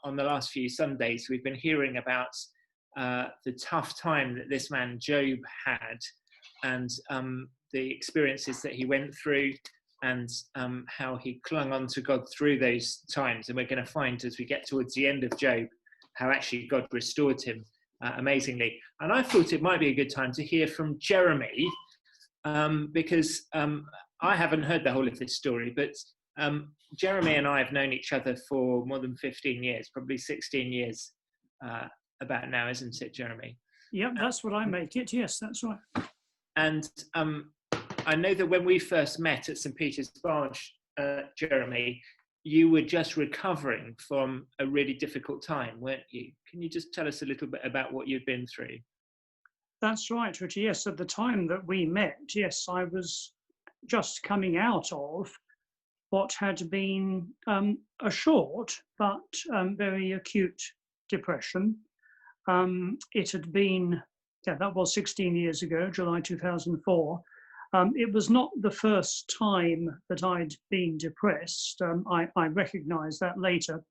on the last few Sundays, we've been hearing about the tough time that this man Job had, and the experiences that he went through, and how he clung on to God through those times. And we're going to find, as we get towards the end of Job, how actually God restored him amazingly. And I thought it might be a good time to hear from Jeremy, because I haven't heard the whole of this story, but Jeremy and I have known each other for more than 15 years, probably 16 years about now, isn't it, Jeremy? Yep, that's what I make it. Yes, that's right. And I know that when we first met at St. Peter's Barge, Jeremy, you were just recovering from a really difficult time, weren't you? Can you just tell us a little bit about what you'd been through? That's right, Richard. Yes, at the time that we met, yes, I was just coming out of what had been a short but very acute depression. It had been, that was 16 years ago, July 2004. It was not the first time that I'd been depressed. I recognised that later,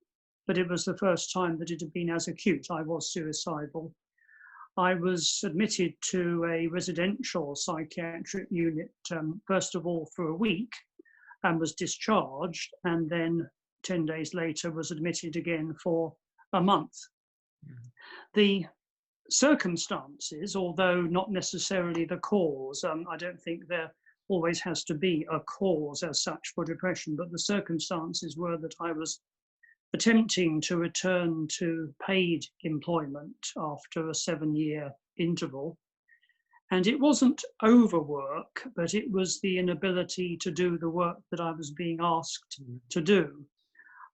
but it was the first time that it had been as acute. I was suicidal. I was admitted to a residential psychiatric unit, first of all for a week, and was discharged, and then 10 days later was admitted again for a month. The circumstances, although not necessarily the cause, I don't think there always has to be a cause as such for depression, but the circumstances were that I was attempting to return to paid employment after a 7-year interval. And it wasn't overwork, but it was the inability to do the work that I was being asked to do.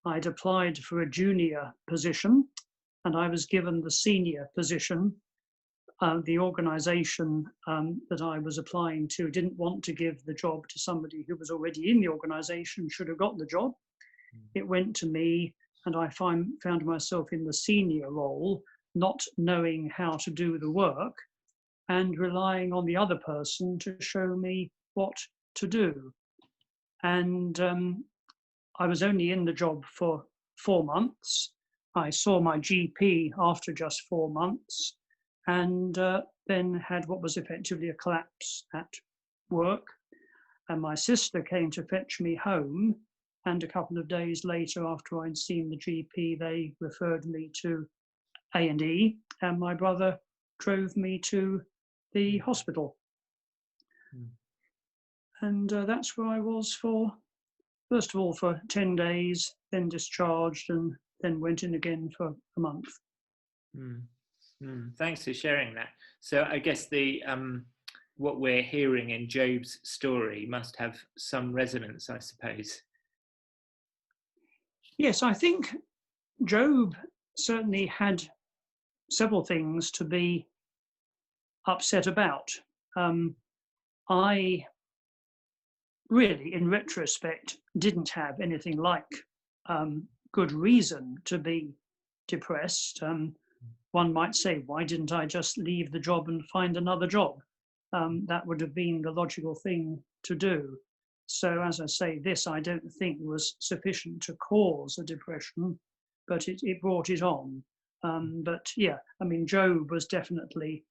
I'd applied for a junior position, and I was given the senior position. The organisation that I was applying to didn't want to give the job to somebody who was already in the organisation, should have got the job. It went to me, and I found myself in the senior role, not knowing how to do the work, and relying on the other person to show me what to do. And I was only in the job for 4 months. I saw my GP after just 4 months, and then had what was effectively a collapse at work. And my sister came to fetch me home, and a couple of days later, after I'd seen the GP, they referred me to A&E, and my brother drove me to the hospital. And that's where I was for, first of all, for 10 days, then discharged, and then went in again for a month. Thanks for sharing that. So I guess the what we're hearing in Job's story must have some resonance, I suppose. Yes, I think Job certainly had several things to be upset about. I really, in retrospect, didn't have anything like good reason to be depressed. One might say, why didn't I just leave the job and find another job? That would have been the logical thing to do. So as I say, this I don't think was sufficient to cause a depression, but it brought it on. But yeah, I mean, Job was definitely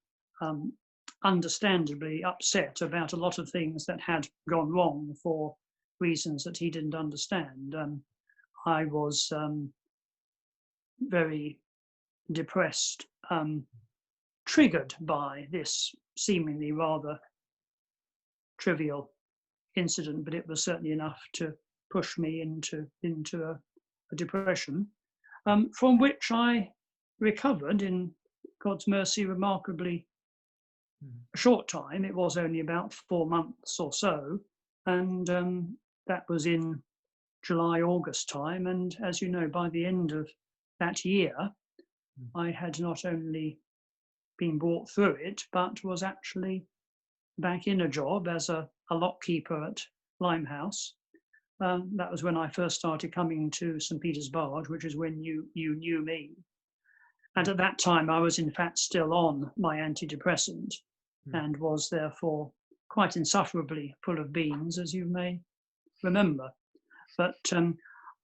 understandably upset about a lot of things that had gone wrong for reasons that he didn't understand. I was very depressed, triggered by this seemingly rather trivial incident, but it was certainly enough to push me into a depression, from which I recovered in God's mercy remarkably a short time. It was only about 4 months or so, and that was in July, August time. And as you know, by the end of that year, I had not only been brought through it, but was actually back in a job as a lock keeper at Limehouse. That was when I first started coming to St. Peter's Barge, which is when you knew me. And at that time, I was in fact still on my antidepressant and was therefore quite insufferably full of beans, as you may remember. But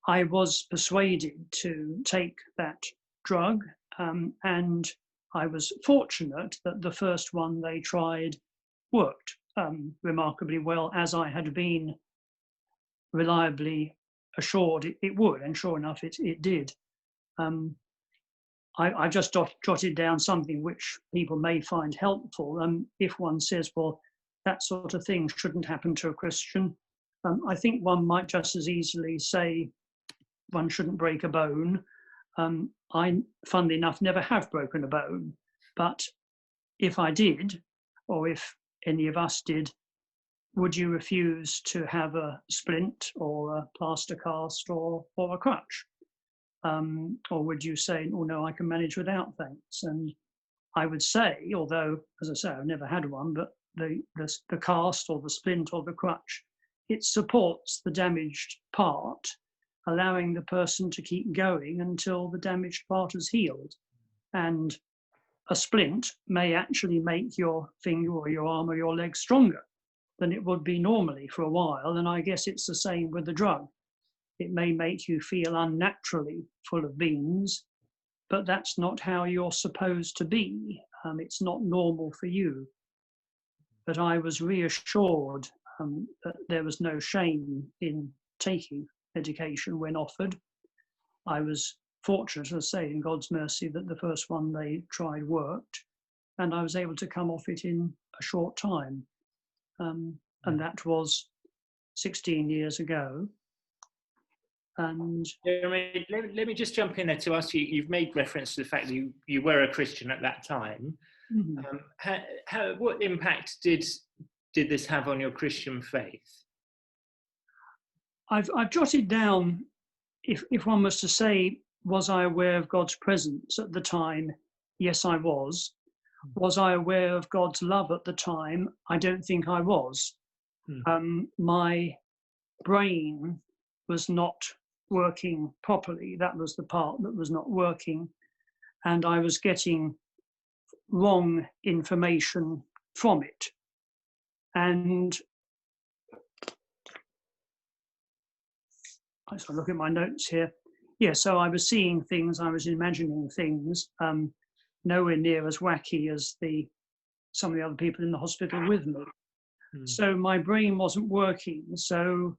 I was persuaded to take that drug, and I was fortunate that the first one they tried worked remarkably well, as I had been reliably assured it would, and sure enough, it did. Um, I've just jotted down something which people may find helpful. If one says, well, that sort of thing shouldn't happen to a Christian, I think one might just as easily say one shouldn't break a bone. I, funnily enough, never have broken a bone, but if I did, or if any of us did, would you refuse to have a splint or a plaster cast or a crutch? Or would you say, oh no, I can manage without, thanks? And I would say, although, as I say, I've never had one, but the cast or the splint or the crutch, it supports the damaged part, allowing the person to keep going until the damaged part is healed. And a splint may actually make your finger or your arm or your leg stronger than it would be normally for a while. And I guess it's the same with the drug. It may make you feel unnaturally full of beans, but that's not how you're supposed to be. It's not normal for you. But I was reassured that there was no shame in taking medication when offered. I was fortunate, as I say, in God's mercy, that the first one they tried worked, and I was able to come off it in a short time. And that was 16 years ago. And Jeremy, let me just jump in there to ask you, you've made reference to the fact that you were a Christian at that time. Mm-hmm. What impact did this have on your Christian faith? I've jotted down, if one was to say, was I aware of God's presence at the time? Yes, I was. Was I aware of God's love at the time? I don't think I was. My brain was not working properly. That was the part that was not working. And I was getting wrong information from it. And I sort of look at my notes here. Yeah, so I was seeing things, I was imagining things, nowhere near as wacky as some of the other people in the hospital with me. So my brain wasn't working. So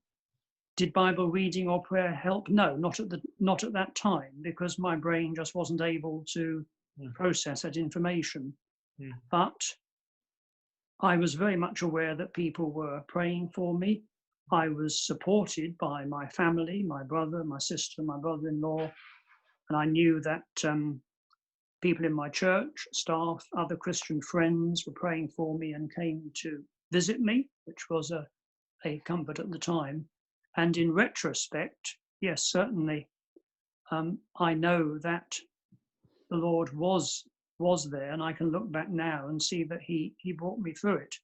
did Bible reading or prayer help? No, not at that time, because my brain just wasn't able to process that information. But I was very much aware that people were praying for me. I was supported by my family, my brother, my sister, my brother-in-law, and I knew that people in my church, staff, other Christian friends were praying for me and came to visit me, which was a comfort at the time. And in retrospect, yes, certainly, I know that the Lord was there, and I can look back now and see that He brought me through it.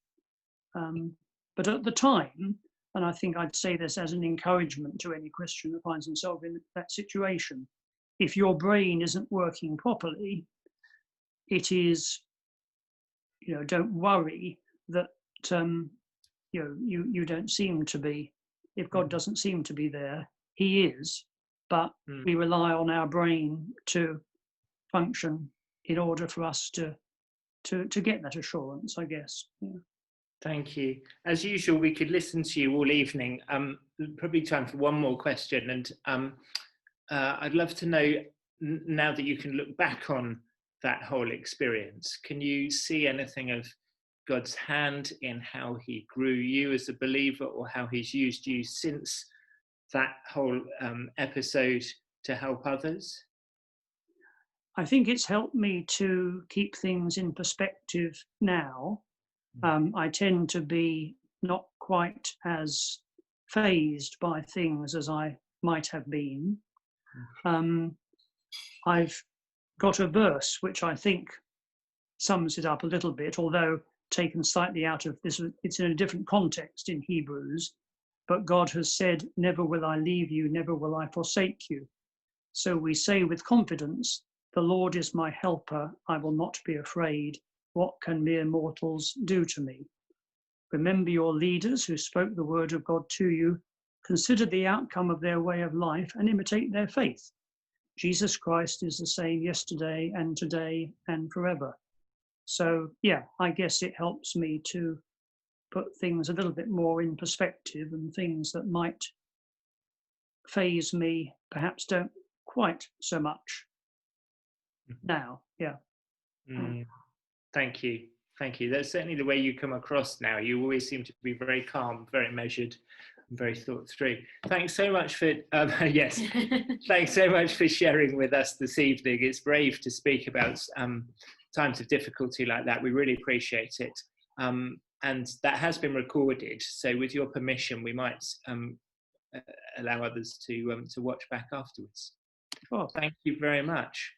But at the time, and I think I'd say this as an encouragement to any Christian who finds himself in that situation, if your brain isn't working properly, it is, don't worry that you don't seem to be. If God doesn't seem to be there, He is, but we rely on our brain to function in order for us to get that assurance, I guess. Yeah. Thank you. As usual, we could listen to you all evening. Probably time for one more question, and I'd love to know, now that you can look back on that whole experience, can you see anything of God's hand in how He grew you as a believer, or how He's used you since that whole episode to help others? I think it's helped me to keep things in perspective now. I tend to be not quite as fazed by things as I might have been. I've got a verse which I think sums it up a little bit, although taken slightly out of this, it's in a different context in Hebrews, but God has said, never will I leave you, never will I forsake you. So we say with confidence, the Lord is my helper, I will not be afraid. What can mere mortals do to me? Remember your leaders who spoke the word of God to you. consider the outcome of their way of life and imitate their faith. Jesus Christ is the same yesterday and today and forever. So, yeah, I guess it helps me to put things a little bit more in perspective, and things that might faze me perhaps don't quite so much now. Yeah. Thank you. Thank you. That's certainly the way you come across now. You always seem to be very calm, very measured, and very thought through. Thanks so much for, yes, thanks so much for sharing with us this evening. It's brave to speak about times of difficulty like that. We really appreciate it. And that has been recorded. So with your permission, we might allow others to watch back afterwards. Oh, thank you very much.